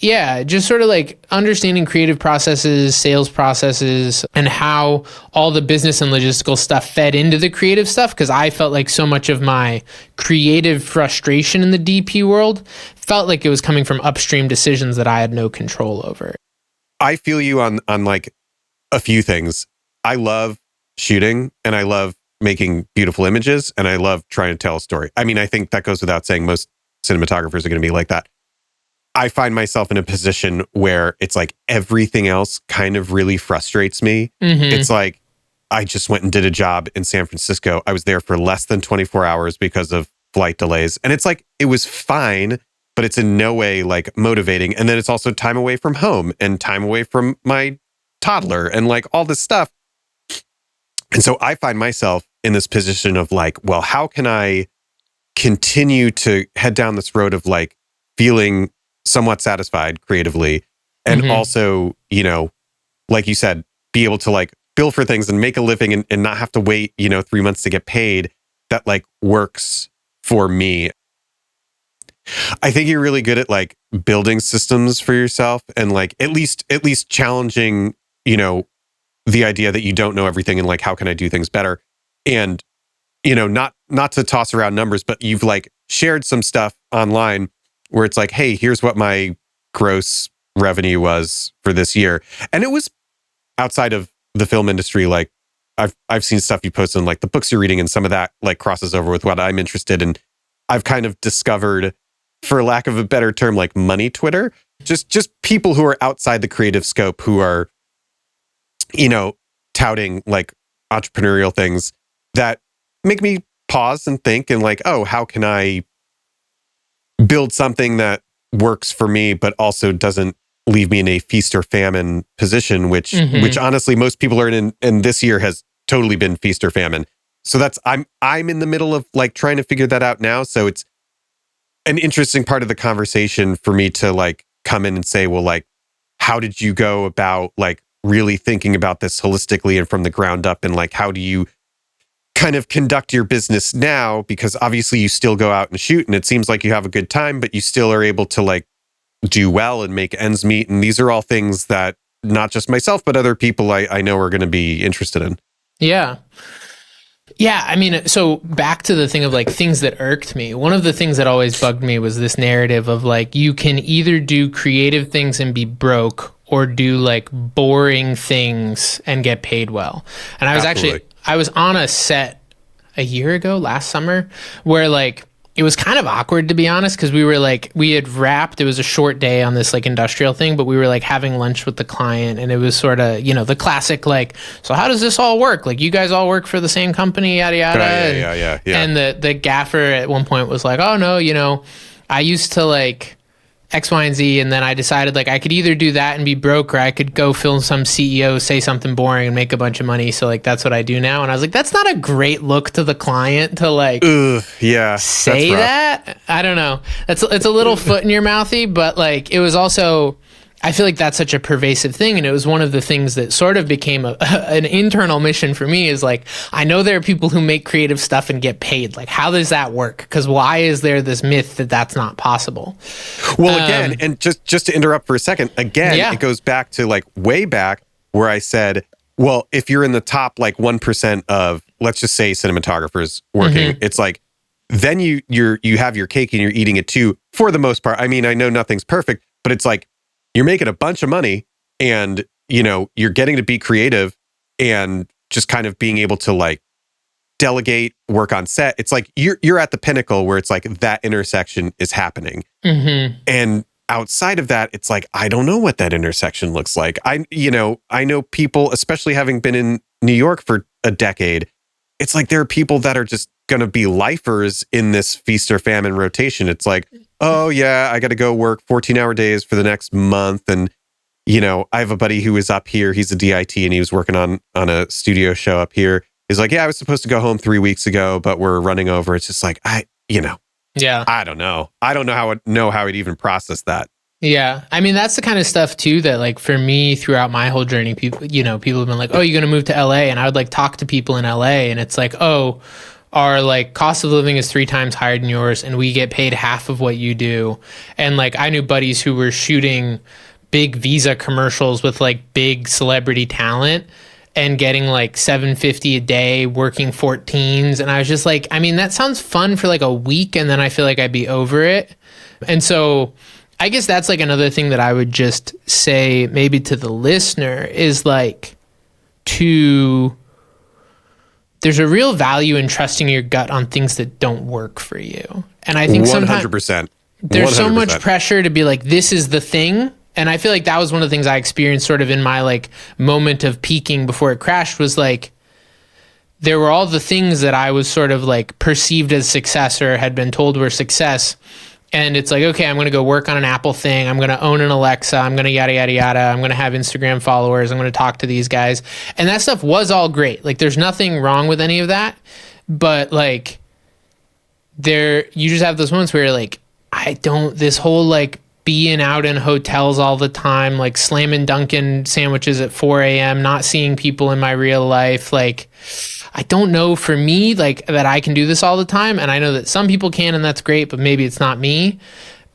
Yeah, just sort of like understanding creative processes, sales processes, and how all the business and logistical stuff fed into the creative stuff. Because I felt like so much of my creative frustration in the DP world felt like it was coming from upstream decisions that I had no control over. I feel you on like a few things. I love shooting and I love making beautiful images and I love trying to tell a story. I mean, I think that goes without saying. Most cinematographers are going to be like that. I find myself in a position where it's like everything else kind of really frustrates me. Mm-hmm. It's like, I just went and did a job in San Francisco. I was there for less than 24 hours because of flight delays. And it's like, it was fine, but it's in no way like motivating. And then it's also time away from home and time away from my toddler and like all this stuff. And so I find myself in this position of like, well, how can I continue to head down this road of like feeling somewhat satisfied creatively and mm-hmm. also, you know, like you said, be able to like bill for things and make a living and not have to wait, 3 months to get paid, that like works for me. I think you're really good at like building systems for yourself and like at least challenging, the idea that you don't know everything and like, how can I do things better? And, not to toss around numbers, but you've like shared some stuff online where it's like, hey, here's what my gross revenue was for this year. And it was outside of the film industry. Like I've seen stuff you post on like the books you're reading and some of that like crosses over with what I'm interested in. I've kind of discovered, for lack of a better term, like money Twitter, just people who are outside the creative scope who are, touting like entrepreneurial things that make me pause and think and like, oh, how can I build something that works for me, but also doesn't leave me in a feast or famine position, which honestly most people are in, and this year has totally been feast or famine. So I'm in the middle of like trying to figure that out now. So it's an interesting part of the conversation for me to like come in and say, well, like, how did you go about like really thinking about this holistically and from the ground up? And like, how do you kind of conduct your business now? Because obviously you still go out and shoot and it seems like you have a good time, but you still are able to like do well and make ends meet. And these are all things that not just myself, but other people I know are going to be interested in. Yeah. Yeah. I mean, so back to the thing of like things that irked me. One of the things that always bugged me was this narrative of like, you can either do creative things and be broke or do like boring things and get paid well. And I was on a set a year ago, last summer, where like, it was kind of awkward, to be honest, because we had wrapped. It was a short day on this like industrial thing, but we were like having lunch with the client, and it was sort of, the classic like, so how does this all work? Like, you guys all work for the same company, yada yada. Yeah. And the gaffer at one point was like, oh no, I used to like X, Y, and Z, and then I decided like I could either do that and be broke, or I could go film some CEO, say something boring, and make a bunch of money. So like that's what I do now. And I was like, that's not a great look to the client to like say that. I don't know. It's a little foot in your mouthy, but like it was also, I feel like that's such a pervasive thing. And it was one of the things that sort of became an internal mission for me is like, I know there are people who make creative stuff and get paid. Like, how does that work? Because why is there this myth that that's not possible? Well, again, and just to interrupt for a second, it goes back to like way back where I said, well, if you're in the top like 1% of, let's just say, cinematographers working, it's like, then you have your cake and you're eating it too, for the most part. I mean, I know nothing's perfect, but it's like, you're making a bunch of money and, you're getting to be creative and just kind of being able to like delegate, work on set. It's like you're at the pinnacle where it's like that intersection is happening. And outside of that, it's like, I don't know what that intersection looks like. I know people, especially having been in New York for a decade, it's like there are people that are just going to be lifers in this feast or famine rotation. It's like, oh yeah, I got to go work 14-hour days for the next month. And, I have a buddy who is up here. He's a DIT and he was working on a studio show up here. He's like, yeah, I was supposed to go home 3 weeks ago, but we're running over. It's just like, Yeah. I don't know. I don't know how I'd even process that. Yeah. I mean, that's the kind of stuff too that like for me throughout my whole journey, people have been like, oh, you're going to move to LA. And I would like talk to people in LA and it's like, oh, our like cost of living is 3 times higher than yours and we get paid half of what you do. And like I knew buddies who were shooting big Visa commercials with like big celebrity talent and getting like $750 a day working 14s. And I was just like, I mean, that sounds fun for like a week and then I feel like I'd be over it. And so I guess that's like another thing that I would just say maybe to the listener is like there's a real value in trusting your gut on things that don't work for you. And I think 100%. There's so much pressure to be like, this is the thing. And I feel like that was one of the things I experienced sort of in my like moment of peaking before it crashed was like, there were all the things that I was sort of like perceived as success or had been told were success. And it's like, okay, I'm going to go work on an Apple thing. I'm going to own an Alexa. I'm going to yada, yada, yada. I'm going to have Instagram followers. I'm going to talk to these guys. And that stuff was all great. Like, there's nothing wrong with any of that. But, like, you just have those moments where you're like, this whole, like, being out in hotels all the time, like, slamming Dunkin' sandwiches at 4 a.m., not seeing people in my real life, like, I don't know for me, like, that I can do this all the time. And I know that some people can, and that's great, but maybe it's not me.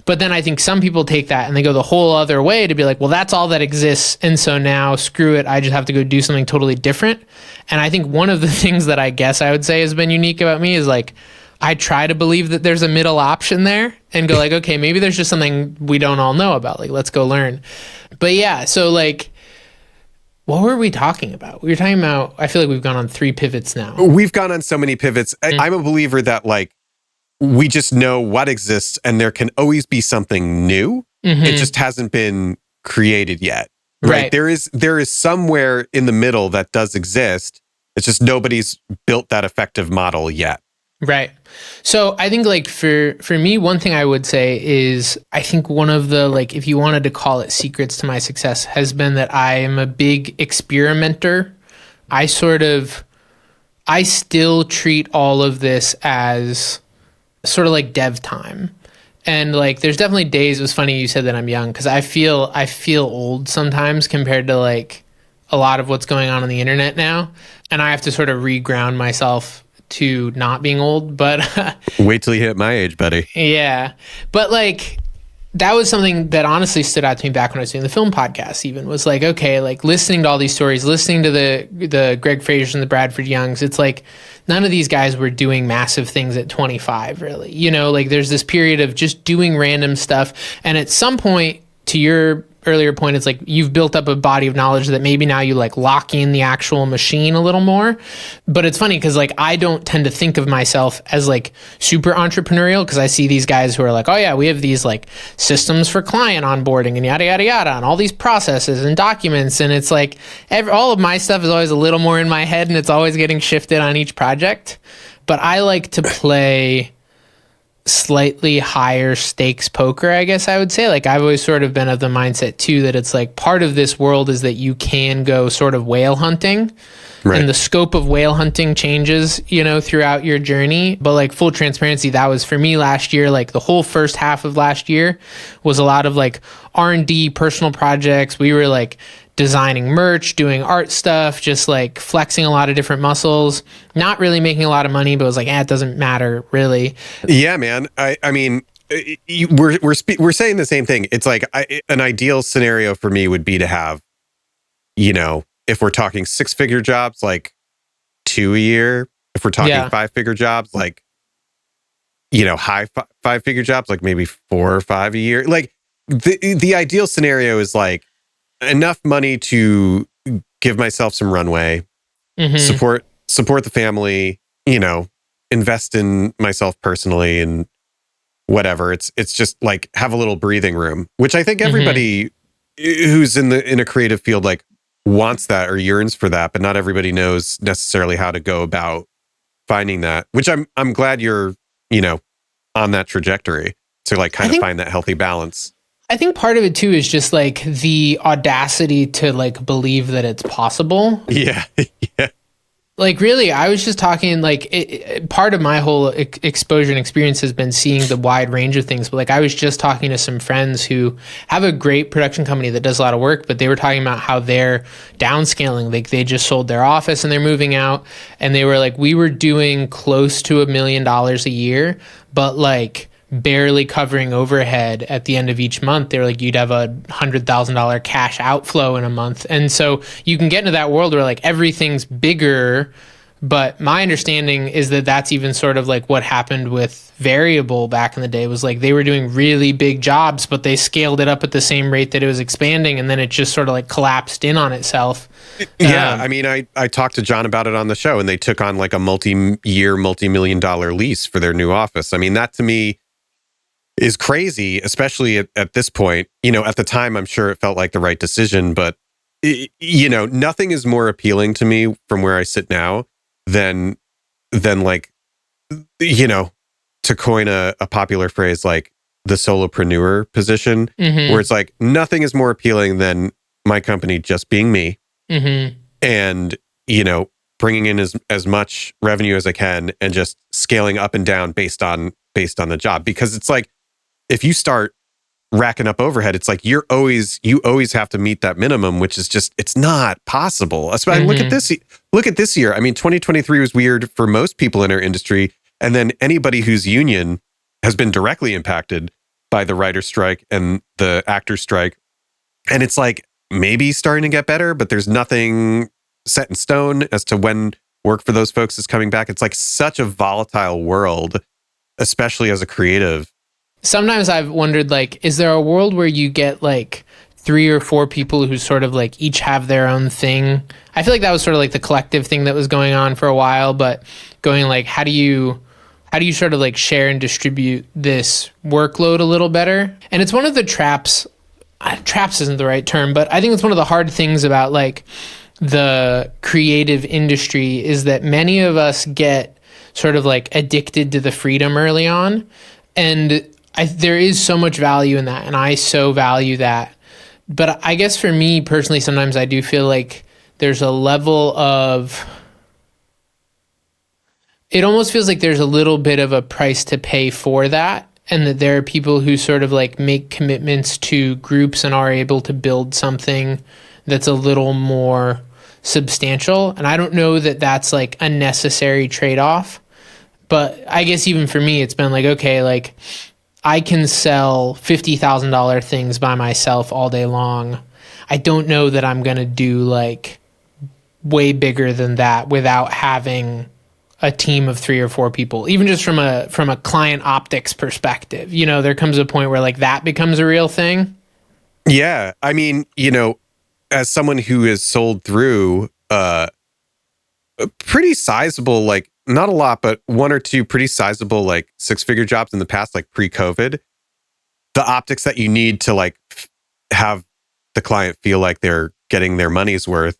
But then I think some people take that and they go the whole other way to be like, well, that's all that exists. And so now screw it. I just have to go do something totally different. And I think one of the things that I guess I would say has been unique about me is like, I try to believe that there's a middle option there and go like, okay, maybe there's just something we don't all know about. Like, let's go learn. But yeah, so like, what were we talking about? We were talking about, I feel like we've gone on 3 pivots now. We've gone on so many pivots. I'm a believer that like, we just know what exists and there can always be something new. Mm-hmm. It just hasn't been created yet. Right? There is somewhere in the middle that does exist. It's just nobody's built that effective model yet. Right. So I think like for me, one thing I would say is I think one of the, like, if you wanted to call it secrets to my success has been that I am a big experimenter. I still treat all of this as sort of like dev time. And like, there's definitely days, it was funny you said that I'm young because I feel old sometimes compared to like a lot of what's going on the internet now. And I have to sort of reground myself to not being old, but wait till you hit my age, buddy. Yeah. But like, that was something that honestly stood out to me back when I was doing the film podcast even was like, okay, like listening to all these stories, listening to the Greg Frasers and the Bradford Youngs, it's like none of these guys were doing massive things at 25 really, like there's this period of just doing random stuff. And at some point, to your earlier point, it's like you've built up a body of knowledge that maybe now you like lock in the actual machine a little more. But it's funny because like I don't tend to think of myself as like super entrepreneurial because I see these guys who are like, oh yeah, we have these like systems for client onboarding and yada yada yada and all these processes and documents, and it's like all of my stuff is always a little more in my head and it's always getting shifted on each project. But I like to play slightly higher stakes poker, I guess I would say. Like I've always sort of been of the mindset too that it's like part of this world is that you can go sort of whale hunting. Right. And the scope of whale hunting changes, throughout your journey. But like full transparency, that was for me last year, like the whole first half of last year was a lot of like R&D personal projects. We were like designing merch, doing art stuff, just like flexing a lot of different muscles, not really making a lot of money, but it was like, it doesn't matter really. Yeah, man. I mean, we're saying the same thing. It's like an ideal scenario for me would be to have, if we're talking 6-figure jobs, like 2 a year. If we're talking 5-figure jobs, like, high 5-figure jobs, like maybe 4 or 5 a year. Like the ideal scenario is like enough money to give myself some runway, mm-hmm. support the family, invest in myself personally and whatever. It's just like have a little breathing room, which I think everybody mm-hmm. who's in a creative field like wants that or yearns for that, but not everybody knows necessarily how to go about finding that, which I'm glad you're, on that trajectory to like kind of find that healthy balance. I think part of it too is just like the audacity to like believe that it's possible. Yeah. Yeah. Like, really, I was just talking, like, part of my whole exposure and experience has been seeing the wide range of things. But, like, I was just talking to some friends who have a great production company that does a lot of work, but they were talking about how they're downscaling. Like, they just sold their office and they're moving out. And they were like, we were doing close to $1 million a year, but, like, barely covering overhead at the end of each month. They're like, you'd have a $100,000 cash outflow in a month. And so you can get into that world where like everything's bigger. But my understanding is that that's even sort of like what happened with Variable back in the day, was like they were doing really big jobs, but they scaled it up at the same rate that it was expanding. And then it just sort of like collapsed in on itself. Yeah. I mean, I talked to John about it on the show, and they took on like a multi-year, multi-million-dollar lease for their new office. I mean, that to me is crazy, especially at this point. You know, at the time, I'm sure it felt like the right decision, but you know, nothing is more appealing to me from where I sit now than like, you know, to coin a popular phrase, like the solopreneur position, where it's like nothing is more appealing than my company just being me, and you know, bringing in as much revenue as I can and just scaling up and down based on the job. Because it's like, if you start racking up overhead, it's like you always have to meet that minimum, which is just, it's not possible. Especially look at this year. I mean, 2023 was weird for most people in our industry. And then anybody whose union has been directly impacted by the writer's strike and the actor's strike. And it's like maybe starting to get better, but there's nothing set in stone as to when work for those folks is coming back. It's like such a volatile world, especially as a creative. Sometimes I've wondered, like, is there a world where you get like 3 or 4 people who sort of like each have their own thing? I feel like that was sort of like the collective thing that was going on for a while, but going like, how do you sort of like share and distribute this workload a little better? And it's one of the traps isn't the right term, but I think it's one of the hard things about like the creative industry is that many of us get sort of like addicted to the freedom early on. And there is so much value in that, and I so value that. But I guess for me personally, sometimes I do feel like there's a level of, it almost feels like there's a little bit of a price to pay for that, and that there are people who sort of like make commitments to groups and are able to build something that's a little more substantial. And I don't know that that's like a necessary trade-off. But I guess even for me, it's been like, okay, like I can sell $50,000 things by myself all day long. I don't know that I'm going to do like way bigger than that without having a team of 3 or 4 people, even just from a client optics perspective. You know, there comes a point where like that becomes a real thing. Yeah. I mean, you know, as someone who has sold through a pretty sizable, like, not a lot, but 1 or 2 pretty sizable, like 6-figure jobs in the past, like pre-COVID, the optics that you need to like have the client feel like they're getting their money's worth,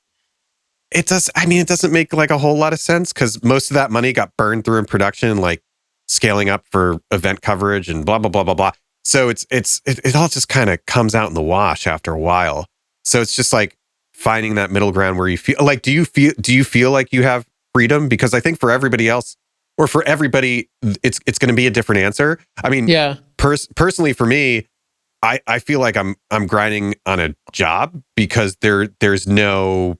it doesn't make like a whole lot of sense, because most of that money got burned through in production, like scaling up for event coverage and blah, blah, blah, blah, blah. So it all just kind of comes out in the wash after a while. So it's just like finding that middle ground where you feel like, do you feel like you have freedom? Because I think for everybody else, or for everybody, it's going to be a different answer. I mean, yeah. Personally for me, I feel like I'm grinding on a job because there's no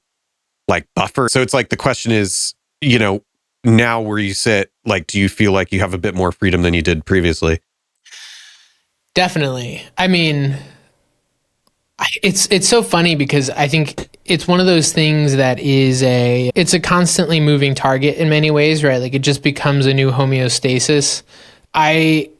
like buffer. So it's like the question is, you know, now where you sit, like, do you feel like you have a bit more freedom than you did previously? Definitely. I mean, it's so funny because I think it's one of those things that it's a constantly moving target in many ways, right? Like it just becomes a new homeostasis. I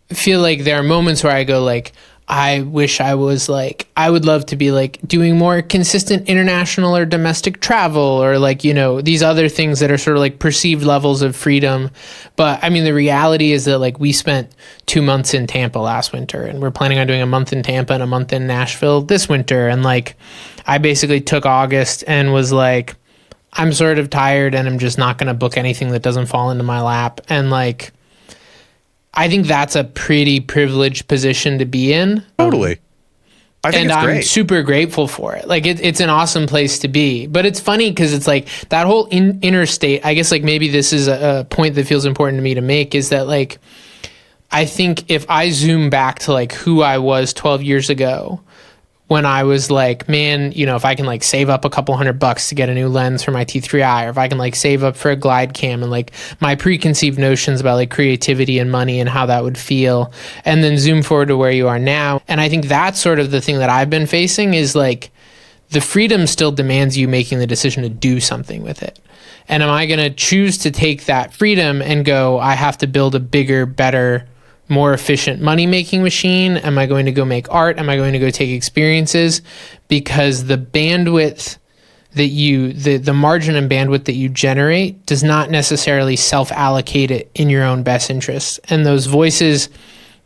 feel like there are moments where I go like, I wish I was like, I would love to be like doing more consistent international or domestic travel, or like, you know, these other things that are sort of like perceived levels of freedom. But I mean, the reality is that like we spent 2 months in Tampa last winter, and we're planning on doing a month in Tampa and a month in Nashville this winter. And like, I basically took August and was like, I'm sort of tired and I'm just not going to book anything that doesn't fall into my lap. And like, I think that's a pretty privileged position to be in. Totally. I think and it's I'm great. super grateful for it. Like it's an awesome place to be. But it's funny because it's like that whole inner state. I guess like maybe this is a point that feels important to me to make is that like I think if I zoom back to like who I was 12 years ago, when I was like, man, you know, if I can like save up a couple $100 to get a new lens for my T3i, or if I can like save up for a glide cam, and like my preconceived notions about like creativity and money and how that would feel, and then zoom forward to where you are now. And I think that's sort of the thing that I've been facing is like the freedom still demands you making the decision to do something with it. And am I going to choose to take that freedom and go, I have to build a bigger, better, more efficient money-making machine? Am I going to go make art? Am I going to go take experiences? Because the bandwidth that the margin and bandwidth that you generate does not necessarily self-allocate it in your own best interest. And those voices,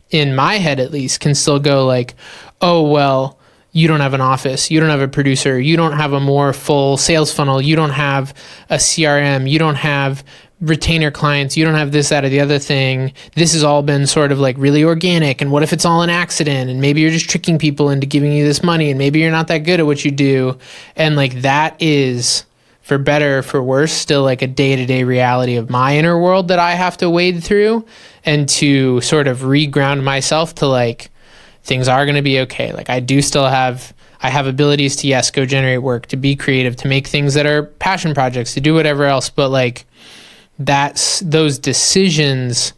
in my head at least, can still go like, oh, well, you don't have an office, you don't have a producer, you don't have a more full sales funnel, you don't have a CRM, you don't have retainer clients, you don't have this, that, or the other thing. This has all been sort of like really organic. And what if it's all an accident? And maybe you're just tricking people into giving you this money, and maybe you're not that good at what you do. And like that is, for better or for worse, still like a day-to-day reality of my inner world that I have to wade through, and to sort of reground myself to like, things are going to be okay. Like I do still have, I have abilities to, yes, go generate work, to be creative, to make things that are passion projects, to do whatever else. But like, that's those decisions,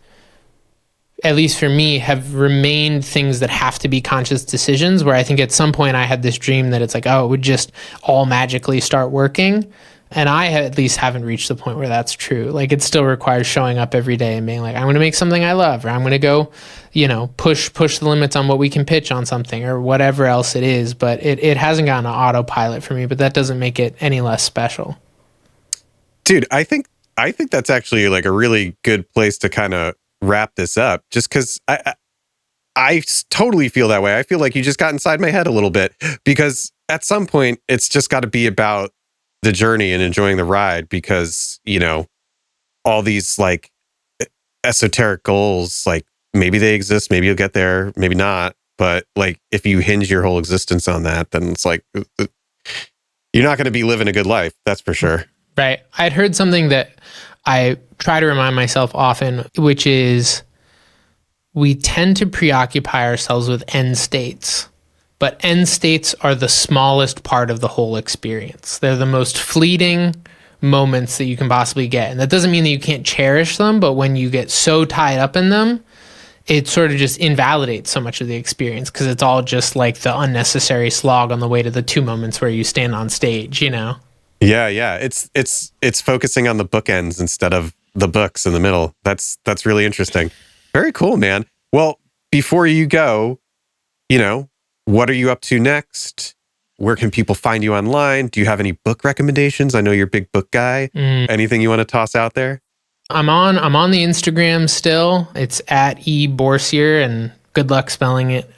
at least for me, have remained things that have to be conscious decisions, where I think at some point I had this dream that it's like, oh, it would just all magically start working. And I at least haven't reached the point where that's true. Like it still requires showing up every day and being like, I'm going to make something I love, or I'm going to go, you know, push the limits on what we can pitch on something, or whatever else it is. But it hasn't gotten an autopilot for me, but that doesn't make it any less special. Dude, I think that's actually like a really good place to kind of wrap this up, just because I totally feel that way. I feel like you just got inside my head a little bit, because at some point it's just got to be about the journey and enjoying the ride, because, you know, all these like esoteric goals, like maybe they exist, maybe you'll get there, maybe not. But like if you hinge your whole existence on that, then it's like you're not going to be living a good life. That's for sure. Right. I'd heard something that I try to remind myself often, which is we tend to preoccupy ourselves with end states, but end states are the smallest part of the whole experience. They're the most fleeting moments that you can possibly get. And that doesn't mean that you can't cherish them, but when you get so tied up in them, it sort of just invalidates so much of the experience, because it's all just like the unnecessary slog on the way to the 2 moments where you stand on stage, you know? Yeah. It's focusing on the bookends instead of the books in the middle. That's really interesting. Very cool, man. Well, before you go, you know, what are you up to next? Where can people find you online? Do you have any book recommendations? I know you're a big book guy. Anything you want to toss out there? I'm on the Instagram still. It's at Bourcier, and good luck spelling it.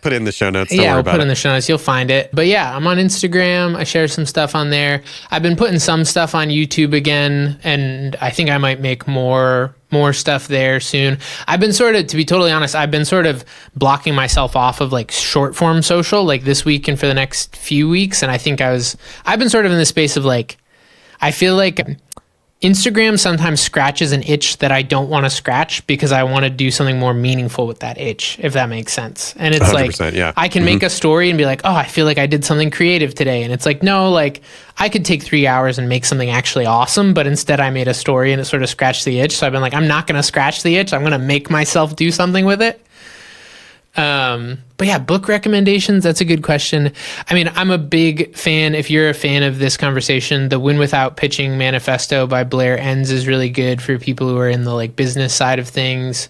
Put it in the show notes. Yeah, I'll put it in the show notes. You'll find it. But yeah, I'm on Instagram. I share some stuff on there. I've been putting some stuff on YouTube again, and I think I might make more stuff there soon. I've been sort of, to be totally honest, I've been sort of blocking myself off of like short form social, like this week and for the next few weeks. And I think I've been sort of in the space of like, I feel like Instagram sometimes scratches an itch that I don't want to scratch, because I want to do something more meaningful with that itch, if that makes sense. And it's like, yeah. I can make a story and be like, oh, I feel like I did something creative today. And it's like, no, like I could take 3 hours and make something actually awesome, but instead I made a story and it sort of scratched the itch. So I've been like, I'm not going to scratch the itch. I'm going to make myself do something with it. But yeah, book recommendations, that's a good question. I mean, I'm a big fan, if you're a fan of this conversation, the Win Without Pitching Manifesto by Blair Enns is really good for people who are in the like business side of things.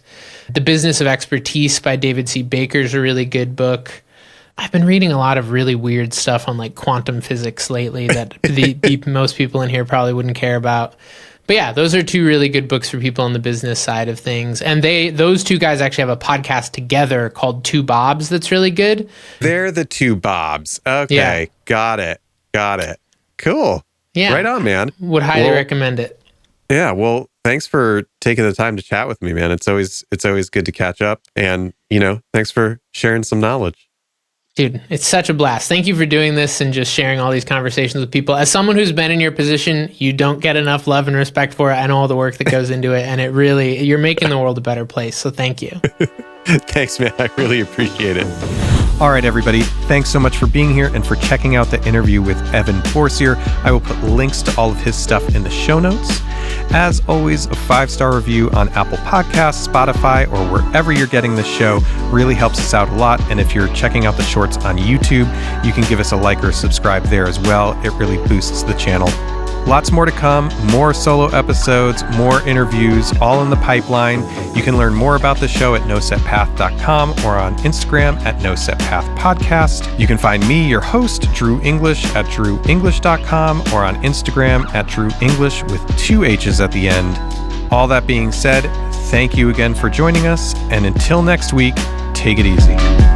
The Business of Expertise by David C. Baker is a really good book. I've been reading a lot of really weird stuff on like quantum physics lately that most people in here probably wouldn't care about. But yeah, those are 2 really good books for people on the business side of things. And those 2 guys actually have a podcast together called Two Bobs that's really good. They're the Two Bobs. Okay, yeah. Got it. Cool. Yeah. Right on, man. Would highly recommend it. Yeah, well, thanks for taking the time to chat with me, man. It's always good to catch up. And, you know, thanks for sharing some knowledge. Dude, it's such a blast. Thank you for doing this and just sharing all these conversations with people. As someone who's been in your position, you don't get enough love and respect for it and all the work that goes into it. And you're making the world a better place. So thank you. Thanks, man. I really appreciate it. All right, everybody. Thanks so much for being here and for checking out the interview with Evan Bourcier. I will put links to all of his stuff in the show notes. As always, a 5-star review on Apple Podcasts, Spotify, or wherever you're getting this show really helps us out a lot. And if you're checking out the shorts on YouTube, you can give us a like or subscribe there as well. It really boosts the channel. Lots more to come, more solo episodes, more interviews, all in the pipeline. You can learn more about the show at nosetpath.com or on Instagram at nosetpathpodcast. You can find me, your host, Drew English, at drewenglish.com or on Instagram at drewenglish with 2 H's at the end. All that being said, thank you again for joining us, and until next week, take it easy.